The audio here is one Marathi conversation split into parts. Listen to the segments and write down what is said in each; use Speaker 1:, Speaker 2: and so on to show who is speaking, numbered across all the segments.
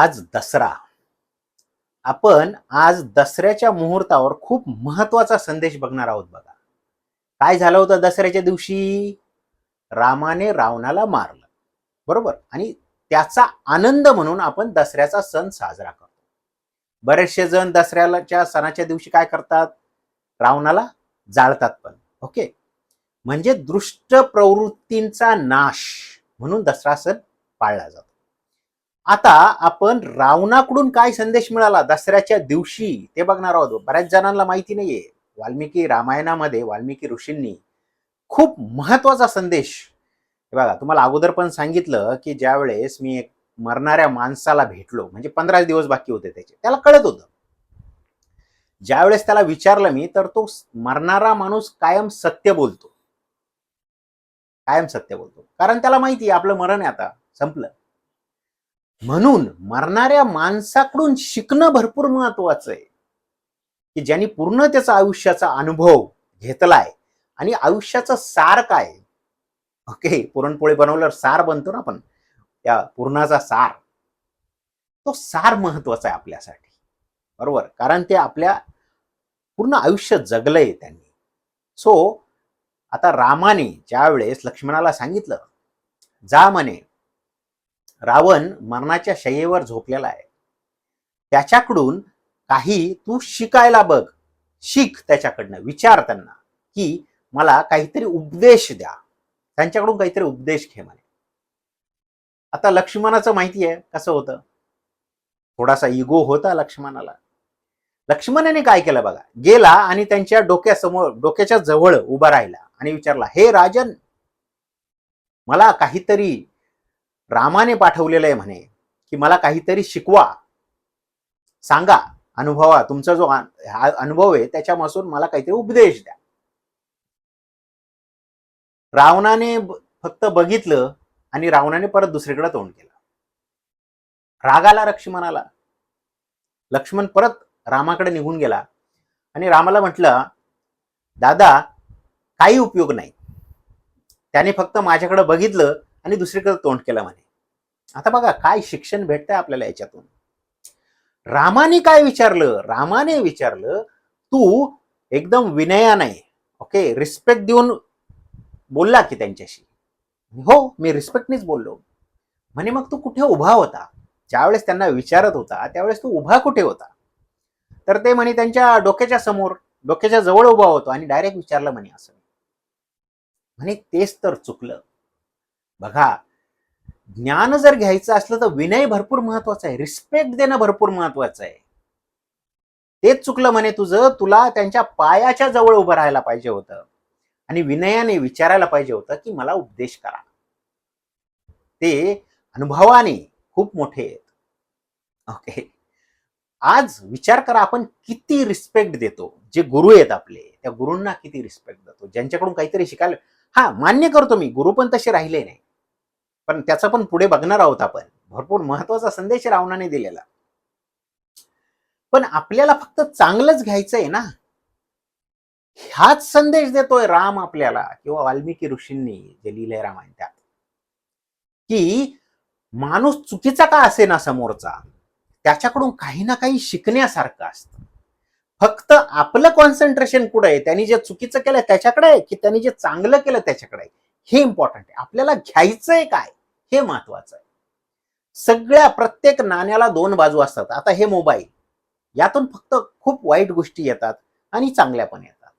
Speaker 1: आज दसरा. आपण आज दसऱ्याच्या मुहूर्तावर खूप महत्वाचा संदेश बघणार आहोत बघा. काय झालं होतं दसऱ्याच्या दिवशी? रामाने रावणाला मारलं, बरोबर? आणि त्याचा आनंद म्हणून आपण दसऱ्याचा सण साजरा करतो. बरेचसे जण दसऱ्याच्या सणाच्या दिवशी काय करतात? रावणाला जाळतात पण. ओके, म्हणजे दुष्ट प्रवृत्तींचा नाश म्हणून दसरा सण पाळला जातो. आता आपण रावणाकडून काय संदेश मिळाला दसऱ्याच्या दिवशी ते बघणार आहोत. बऱ्याच जणांना माहिती नाहीये, वाल्मिकी रामायणामध्ये वाल्मिकी ऋषींनी खूप महत्वाचा संदेश, बघा तुम्हाला अगोदर पण सांगितलं की ज्या वेळेस मी एक मरणाऱ्या माणसाला भेटलो, म्हणजे 15 दिवस बाकी होते त्याचे, त्याला कळत होतं. ज्या वेळेस त्याला विचारलं मी, तर तो मरणारा माणूस कायम सत्य बोलतो, कायम सत्य बोलतो, कारण त्याला माहिती आहे आपलं मरण आहे, आता संपलं. म्हणून मरणाऱ्या माणसाकडून शिकणं भरपूर महत्वाचं आहे, की ज्यांनी पूर्ण त्याचा आयुष्याचा अनुभव घेतलाय आणि आयुष्याचं सार काय. ओके, पुरणपोळी बनवल्यावर सार बनतो ना, आपण त्या पूर्णाचा सार, तो सार महत्वाचा आहे आपल्यासाठी, बरोबर? कारण ते आपल्या पूर्ण आयुष्य जगलंय त्यांनी. सो आता रामाने ज्या वेळेस लक्ष्मणाला सांगितलं, जा म्हणे, रावण मरणाच्या शय्येवर झोपलेला आहे, त्याच्याकडून काही तू शिकायला बघ, शिक त्याच्याकडनं, विचार त्यांना की मला काहीतरी उपदेश द्या, त्यांच्याकडून काहीतरी उपदेश घे म्हणे. आता लक्ष्मणाचं माहिती आहे कसं होतं, थोडासा इगो होता लक्ष्मणाला. लक्ष्मणाने काय केलं बघा, गेला आणि त्यांच्या डोक्यासमोर, डोक्याच्या जवळ उभा राहिला आणि विचारला, हे राजन, मला काहीतरी रामाने पाठवलेलं आहे म्हणे, की मला काहीतरी शिकवा, सांगा, अनुभवा, तुमचा जो अनुभव आहे त्याच्यापासून मला काहीतरी उपदेश द्या. रावणाने फक्त बघितलं आणि रावणाने परत दुसरीकडे तोंड केलं. राग आला लक्ष्मणाला. लक्ष्मण परत रामाकडे निघून गेला आणि रामाला म्हटलं, दादा, काही उपयोग नाही, त्याने फक्त माझ्याकडे बघितलं आणि दुसरीकडे तोंड केलं म्हणे. आता बघा काय शिक्षण भेटतंय आपल्याला याच्यातून. रामाने काय विचारलं? रामाने विचारलं, तू एकदम विनयाने, ओके, रिस्पेक्ट देऊन बोलला की त्यांच्याशी? हो, मी रिस्पेक्टनेच बोललो. म्हणे मग तू कुठे उभा होता ज्यावेळेस त्यांना विचारत होता, त्यावेळेस तू उभा कुठे होता? तर ते म्हणे त्यांच्या डोक्याच्या समोर, डोक्याच्या जवळ उभा होतो आणि डायरेक्ट विचारलं म्हणे असं. म्हणे तेच तर चुकलं. बघा, ज्ञान जर घ्यायचं असलं तर विनय भरपूर महत्वाचा आहे, रिस्पेक्ट देणं भरपूर महत्वाचं आहे. तेच चुकलं म्हणे तुझं, तुला त्यांच्या पायाच्या जवळ उभं राहायला पाहिजे होतं आणि विनयाने विचारायला पाहिजे होतं की मला उपदेश करा. ते अनुभवाने खूप मोठे आहेत. ओके, आज विचार करा, आपण किती रिस्पेक्ट देतो. जे गुरु आहेत आपले, त्या गुरूंना किती रिस्पेक्ट देतो, ज्यांच्याकडून काहीतरी शिकायला. हा, मान्य करतो मी, गुरु पण तसे राहिले नाही, पण त्याचा पण पुढे बघणार आहोत आपण. भरपूर महत्वाचा संदेश रावणाने दिलेला. पण आपल्याला फक्त चांगलंच घ्यायचंय ना, हाच संदेश देतोय राम आपल्याला, किंवा वाल्मिकी ऋषींनी जे लिहिलंय रामायण त्यात, की माणूस चुकीचा का असे ना समोरचा, त्याच्याकडून काही ना काही शिकण्यासारखं असतं. फक्त आपलं कॉन्सन्ट्रेशन कुठे आहे, त्यांनी जे चुकीचं केलं त्याच्याकडे आहे की त्यांनी जे चांगलं केलं त्याच्याकडे आहे, हे इम्पॉर्टंट आहे. आपल्याला घ्यायचंय काय हे महत्वाचं आहे. सगळ्या प्रत्येक नाण्याला दोन बाजू असतात. आता हे मोबाईल, यातून फक्त खूप वाईट गोष्टी येतात आणि चांगल्या पण येतात.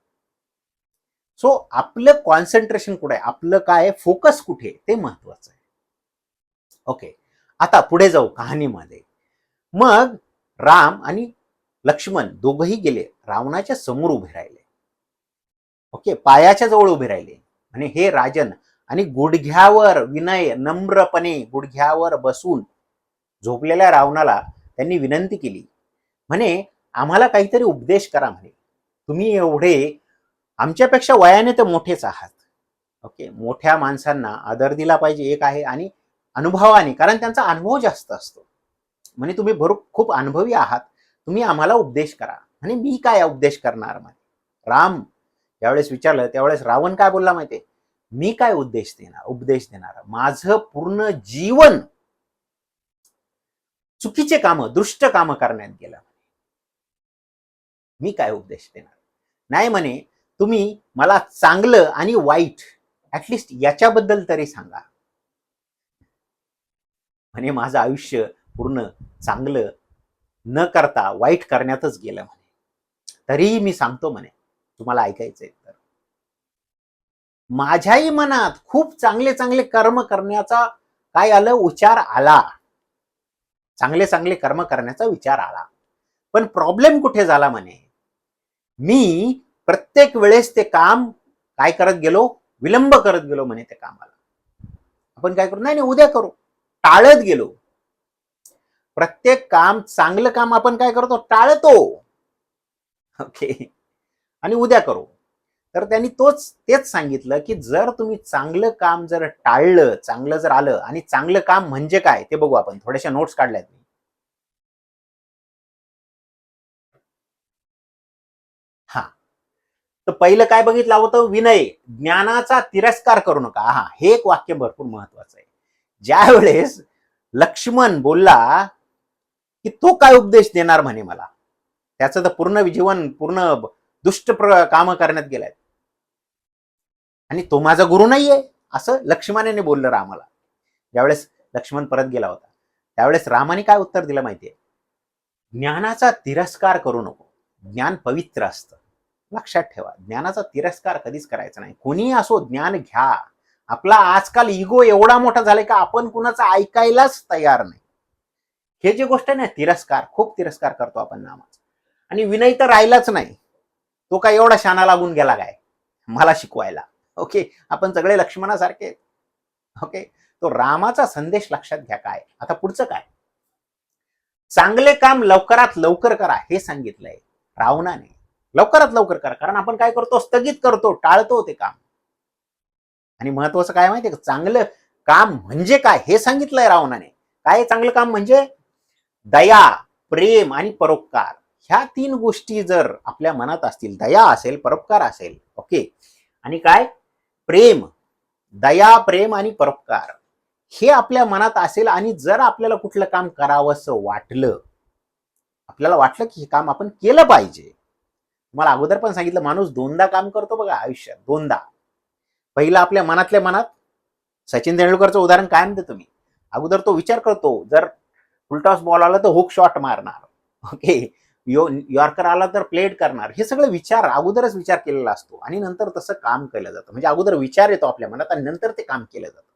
Speaker 1: सो आपलं कॉन्सन्ट्रेशन कुठे आहे, आपलं काय फोकस कुठे, ते महत्वाचं आहे. ओके, आता पुढे जाऊ कहाणीमध्ये. मग राम आणि लक्ष्मण दोघही गेले, रावणाच्या समोर उभे राहिले. ओके, पायाच्या जवळ उभे राहिले आणि हे राजन, आणि गुडघ्यावर विनय, नम्रपणे गुडघ्यावर बसून झोपलेल्या रावणाला त्यांनी विनंती केली. म्हणे, आम्हाला काहीतरी उपदेश करा म्हणे, तुम्ही एवढे आमच्यापेक्षा वयाने तर मोठेच आहात. ओके, मोठ्या माणसांना आदर दिला पाहिजे एक आहे, आणि अनुभवाने, कारण त्यांचा अनुभव जास्त असतो. म्हणजे तुम्ही खूप अनुभवी आहात, तुम्ही आम्हाला उपदेश करा. आणि मी काय उपदेश करणार म्हणे. राम ज्यावेळेस विचारलं त्यावेळेस रावण काय बोलला माहितीये, मी काय उपदेश देणार, माझं पूर्ण जीवन चुकीचे कामं, दुष्ट कामं करण्यात गेला. मी काय उपदेश देणार? नाही म्हणे, तुम्ही मला चांगलं आणि वाईट ऍटलिस्ट याच्याबद्दल तरी सांगा. म्हणे माझं आयुष्य पूर्ण चांगलं न करता वाईट करण्यातच गेलं म्हणे. तरीही मी सांगतो म्हणे, तुम्हाला ऐकायचंय तर. माझ्याही मनात खूप चांगले चांगले कर्म करण्याचा काय आलं, विचार आला. चांगले चांगले कर्म करण्याचा विचार आला. पण प्रॉब्लेम कुठे झाला म्हणे, मी प्रत्येक वेळेस ते काम काय करत गेलो, विलंब करत गेलो म्हणे त्या कामाला. आपण काय करू, नाही उद्या करू, टाळत गेलो. प्रत्येक काम, चांगलं काम आपण काय करतो, टाळतो. ओके, आणि उद्या करू. तर त्यांनी तेच सांगितलं की जर तुम्ही चांगलं काम जर टाळलं, चांगलं जर आलं, आणि चांगलं काम म्हणजे काय ते बघू आपण. थोड्याशा नोट्स काढल्यात मी. हा, तर पहिलं काय बघितलं होतं, विनय, ज्ञानाचा तिरस्कार करू नका. हा, हे एक वाक्य भरपूर महत्वाचं आहे. ज्या वेळेस लक्ष्मण बोलला की तो काय उपदेश देणार म्हणे मला, त्याचं तर पूर्ण जीवन पूर्ण दुष्ट काम करण्यात गेलाय, आणि तो माझा गुरु नाहीये असं लक्ष्मणाने बोललं रामाला. ज्यावेळेस लक्ष्मण परत गेला होता त्यावेळेस रामाने काय उत्तर दिलं माहितीये, ज्ञानाचा तिरस्कार करू नको. ज्ञान पवित्र असतं, लक्षात ठेवा. ज्ञानाचा तिरस्कार कधीच करायचा नाही. कोणी असो ज्ञान घ्या. आपला आजकाल इगो एवढा मोठा झालाय का आपण कुणाचा ऐकायलाच तयार नाही. हे जी गोष्ट आहे ना, तिरस्कार, खूप तिरस्कार करतो आपण नामाचा. आणि विनय तर राहिलाच नाही. तो काय एवढा शाना लागून गेला काय मला शिकवायला. ओके, आपण सगळे लक्ष्मणासारखे. ओके, तो रामाचा संदेश लक्षात घ्या. काय आता पुढचं काय, चांगले काम लवकरात लवकर करा हे सांगितलंय रावणाने. लवकरात लवकर करा, कारण आपण काय करतो, स्थगित करतो, टाळतो ते काम. आणि महत्वाचं काय माहितीये का, चांगलं काम म्हणजे काय हे सांगितलंय रावणाने. काय चांगलं काम म्हणजे, दया, प्रेम आणि परोपकार. ह्या तीन गोष्टी जर आपल्या मनात असतील, दया असेल, परोपकार असेल, ओके, आणि काय, प्रेम, दया, प्रेम आणि परोपकार, हे आपल्या मनात असेल, आणि जर आपल्याला कुठलं काम करावंसं वाटलं, आपल्याला वाटलं की हे काम आपण केलं पाहिजे. तुम्हाला अगोदर पण सांगितलं, माणूस दोनदा काम करतो बघा आयुष्यात, दोनदा. पहिला आपल्या मनातल्या मनात, सचिन तेंडुलकरचं उदाहरण काय म्हणते तुम्ही, अगोदर तो विचार करतो, जर फुलटॉस बॉल आला तर हुक शॉट मारणार, ओके, यॉर्कर आला तर प्लेट करणार. हे सगळं विचार, अगोदरच विचार केलेला असतो, आणि नंतर तसं काम केलं जातं. म्हणजे अगोदर विचार येतो आपल्या मनात आणि नंतर ते काम केलं जातं.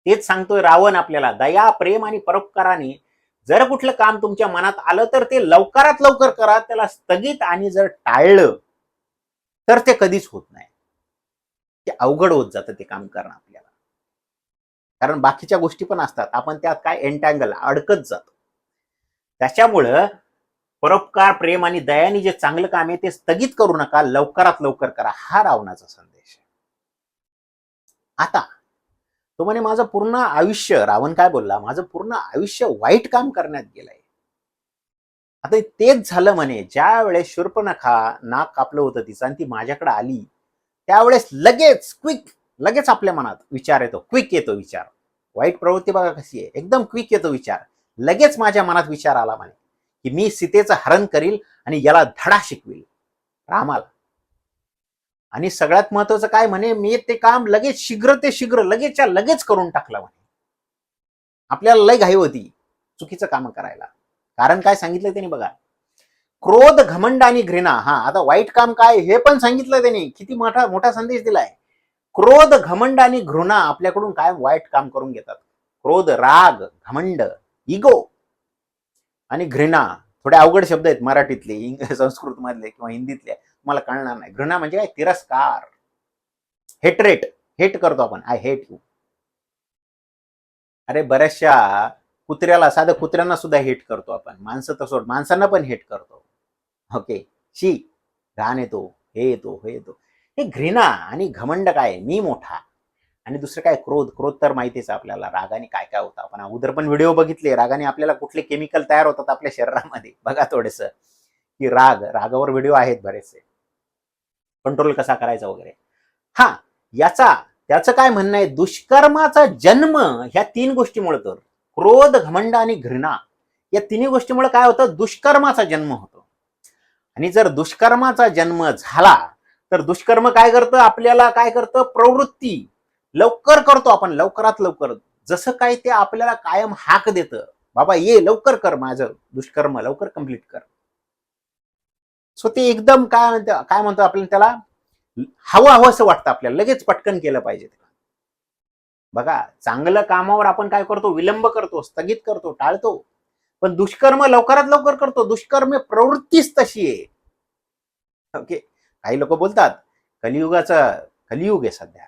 Speaker 1: तेच सांगतोय रावण आपल्याला, दया, प्रेम आणि परोपकाराने जर कुठलं काम तुमच्या मनात आलं तर ते लवकरात लवकर करा. त्याला स्थगित आणि जर टाळलं तर ते कधीच होत नाही. ते अवघड होत जातं ते काम करणं आपल्याला, कारण बाकीच्या गोष्टी पण असतात, आपण त्यात काय एंटँगल, अडकत जातो. त्याच्यामुळं परोपकार, प्रेम आणि दयाने जे चांगलं काम आहे ते स्थगित करू नका, लवकरात लवकर करा. हा रावणाचा संदेश आहे. आता तो म्हणे माझं पूर्ण आयुष्य, रावण काय बोलला, माझं पूर्ण आयुष्य वाईट काम करण्यात गेलंय. आता तेच झालं म्हणे, ज्या वेळेस शूर्पणखा नाक कापलं होतं तिचं आणि ती माझ्याकडे आली, त्यावेळेस लगेच लगेच आपल्या मनात विचार येतो, क्विक येतो विचार. वाईट प्रवृत्ती बघा कशी आहे, एकदम क्विक येतो विचार. लगेच माझ्या मनात विचार आला म्हणे की मी सीतेचं हरण करील आणि याला धडा शिकविल, रामाला. आणि सगळ्यात महत्वाचं काय म्हणे, मी ते काम लगेच शीघ्र लगेचच्या लगेच करून टाकलं म्हणे. आपल्याला लय घाई होती चुकीचं काम करायला. कारण काय सांगितलं त्यांनी बघा, क्रोध, घमंड आणि घृणा. हा, आता वाईट काम काय हे पण सांगितलं त्यांनी, किती मोठा संदेश दिलाय. क्रोध, घमंड आणि घृणा आपल्याकडून काय वाईट काम करून घेतात. क्रोध, राग, घमंड, इगो आणि घृणा. थोडे अवघड शब्द आहेत मराठीतले, संस्कृत मधले किंवा हिंदीतले, मला कळणार नाही. घृणा म्हणजे काय, तिरस्कार, हेटरेट, हेट करतो आपण, आय हेट यू. अरे बऱ्याचशा कुत्र्याला, साधं कुत्र्यांना सुद्धा हेट करतो आपण. माणसं तसं, माणसांना पण हेट करतो. ओके, शी, घाण येतो, हे येतो. हे घृणा आणि घमंड काय, मी मोठा. आणि दुसरं काय, क्रोध तर माहितीच आपल्याला, रागाने काय काय होतं. आपण अगोदर पण व्हिडिओ बघितले, रागाने आपल्याला कुठले केमिकल तयार होतात आपल्या शरीरामध्ये, बघा थोडस की रागावर व्हिडिओ आहेत बरेचसे, कंट्रोल कसा करायचा वगैरे. हा, त्याचं काय म्हणणं आहे, दुष्कर्माचा जन्म ह्या तीन गोष्टीमुळे तर, क्रोध, घमंड आणि घृणा या तिन्ही गोष्टीमुळे काय होतं, दुष्कर्माचा जन्म होतो. आणि जर दुष्कर्माचा जन्म झाला तर दुष्कर्म काय करतं, आपल्याला काय करतं, प्रवृत्ती लवकर करतो आपण, लवकरात लवकर. जसं काय ते आपल्याला कायम हाक देतं, बाबा ये लवकर कर, माझं दुष्कर्म लवकर कंप्लीट कर. सो ते एकदम काय म्हणतो आपल्याला, त्याला हवं हवं असं वाटतं, आपल्याला लगेच पटकन केलं पाहिजे. बघा, चांगलं कामावर आपण काय करतो, विलंब करतो, स्थगित करतो, टाळतो. पण दुष्कर्म लवकरात लवकर करतो. दुष्कर्म प्रवृत्तीच तशी आहे. ओके, काही लोक बोलतात कलियुग आहे सध्या.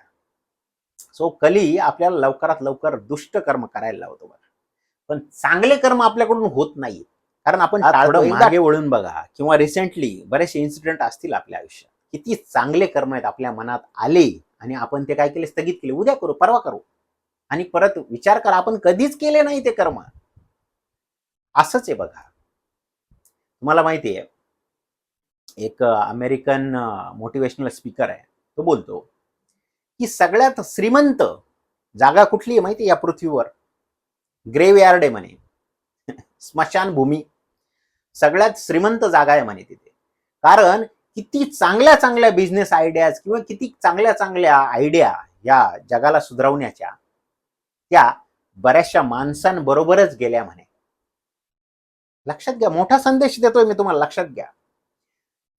Speaker 1: सो कली आपल्याला लवकरात लवकर दुष्ट कर्म करायला लावतो बघा, पण चांगले कर्म आपल्याकडून होत नाही, कारण आपण थोडं मागे वळून बघा, किंवा रिसेंटली बरेचसे इन्सिडेंट असतील आपल्या आयुष्यात, किती चांगले कर्म आहेत आपल्या मनात आले आणि आपण ते काय केले, स्थगित केले, उद्या करू, परवा करू, आणि परत विचार करा आपण कधीच केले नाही ते कर्म. असंच आहे बघा. तुम्हाला माहिती आहे, एक अमेरिकन मोटिवेशनल स्पीकर आहे, तो बोलतो की सगळ्यात श्रीमंत जागा कुठली आहे माहिती आहे या पृथ्वीवर, ग्रेवयार्ड आहे म्हणे, स्मशानभूमी सगळ्यात श्रीमंत जागा आहे म्हणे तिथे. कारण किती चांगल्या चांगल्या बिझनेस आयडियाज किंवा किती चांगल्या चांगल्या आयडिया या जगाला सुधारवण्याच्या त्या बऱ्याचशा माणसांबरोबरच गेल्या म्हणे. लक्षात घ्या, मोठा संदेश देतोय मी तुम्हाला, लक्षात घ्या.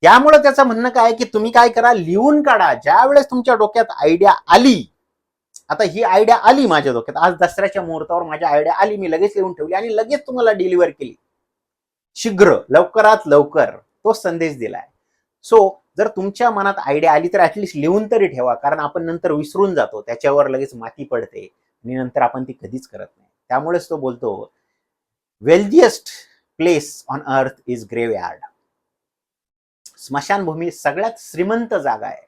Speaker 1: त्यामुळे त्याचं म्हणणं काय की तुम्ही काय करा, लिहून काढा. ज्या वेळेस तुमच्या डोक्यात आयडिया आली, आता ही आयडिया आली माझ्या डोक्यात, आज दसऱ्याच्या मुहूर्तावर माझ्या आयडिया आली, मी लगेच लिहून ठेवली आणि लगेच तुम्हाला डिलिव्हर केली, शीघ्र, लवकरात लवकर, तो संदेश दिलाय. सो जर तुमच्या मनात आयडिया आली तर ऍटलिस्ट लिहून तरी ठेवा, कारण आपण नंतर विसरून जातो, त्याच्यावर लगेच माती पडते आणि नंतर आपण ती कधीच करत नाही. त्यामुळेच तो बोलतो wealthiest place on earth is graveyard. स्मशानभूमी सगळ्यात श्रीमंत जागा आहे,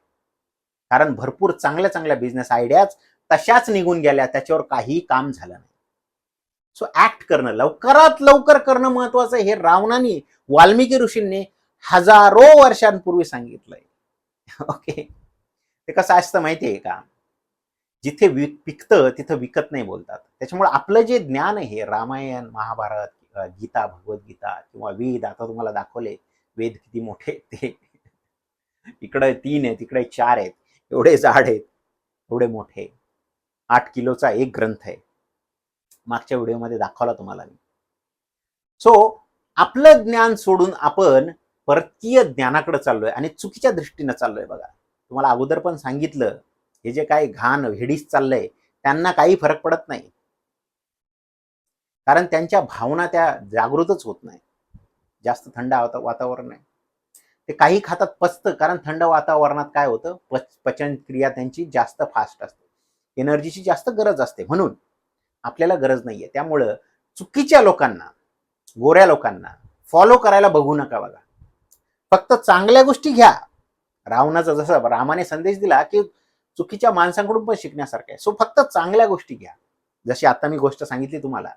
Speaker 1: कारण भरपूर चांगल्या चांगल्या बिझनेस आयडियाज तशाच निघून गेल्या, त्याच्यावर काही काम झालं नाही. सो ऍक्ट करणं, लवकरात लवकर करणं महत्वाचं. हे रावणाने, वाल्मिकी ऋषींनी हजारो वर्षांपूर्वी सांगितलंय. ओके, ते कसं असतं माहितीये का, जिथे पिकतं तिथं विकत नाही बोलतात. त्याच्यामुळे आपलं जे ज्ञान आहे, रामायण, महाभारत, गीता, भगवद्गीता किंवा वेद, आता तुम्हाला दाखवले वेद किती मोठे, ते इकडे 3 आहेत, तिकडे 4 आहेत, एवढे जाड आहेत, एवढे मोठे. 8 किलोचा एक ग्रंथ आहे, मागच्या व्हिडिओमध्ये दाखवला तुम्हाला मी. सो आपलं ज्ञान सोडून आपण परकीय ज्ञानाकडे चाललोय आणि चुकीच्या दृष्टीने चाललोय. बघा, तुम्हाला अगोदर पण सांगितलं, हे जे काही घाण हेडीस चाललंय त्यांना काही फरक पडत नाही, कारण त्यांच्या भावना त्या जागृतच होत नाही. जास्त थंड वातावरण आहे, ते काही खातात पचतं, कारण थंड वातावरणात काय होतं, पचन क्रिया त्यांची जास्त फास्ट असते, एनर्जीची जास्त गरज असते, म्हणून आपल्याला गरज नाहीये. त्यामुळं चुकीच्या लोकांना, गोऱ्या लोकांना फॉलो करायला बघू नका. बघा, फक्त चांगल्या गोष्टी घ्या. रावणाचा जसं रामाने संदेश दिला की चुकीच्या माणसांकडून पण शिकण्यासारखं आहे. सो फक्त चांगल्या गोष्टी घ्या, जशी आता मी गोष्ट सांगितली तुम्हाला,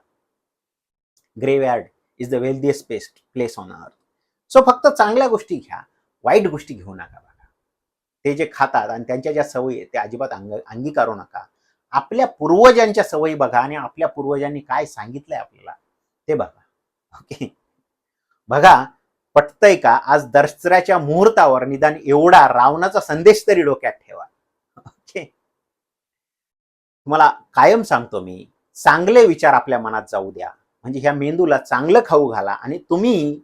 Speaker 1: graveyard is the wealthiest place on earth. So फक्त चांगल्या गोष्टी घ्या, वाईट गोष्टी घेऊ नका. बघा, ते जे खातात आणि त्यांच्या ज्या सवयी आहेत ते अजिबात अंगीकारू नका. आपल्या पूर्वजांच्या सवयी बघा आणि आपल्या पूर्वजांनी काय सांगितलंय आपल्याला ते बघा. ओके, बघा पटतंय का, आज दसऱ्याच्या मुहूर्तावर निदान एवढा रावणाचा संदेश तरी डोक्यात ठेवा. ओके, तुम्हाला कायम सांगतो मी, चांगले विचार आपल्या मनात जाऊ द्या, म्हणजे ह्या मेंदूला चांगलं खाऊ घाला आणि तुम्ही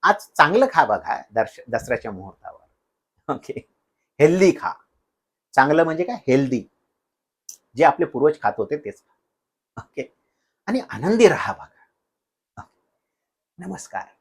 Speaker 1: आज चांगलं खा. बघा, दसऱ्याच्या मुहूर्तावर. ओके, हेल्दी खा. चांगलं म्हणजे काय, हेल्दी, जे आपले पूर्वज खात होते तेच खा. ओके, आणि आनंदी राहा. बघा, नमस्कार.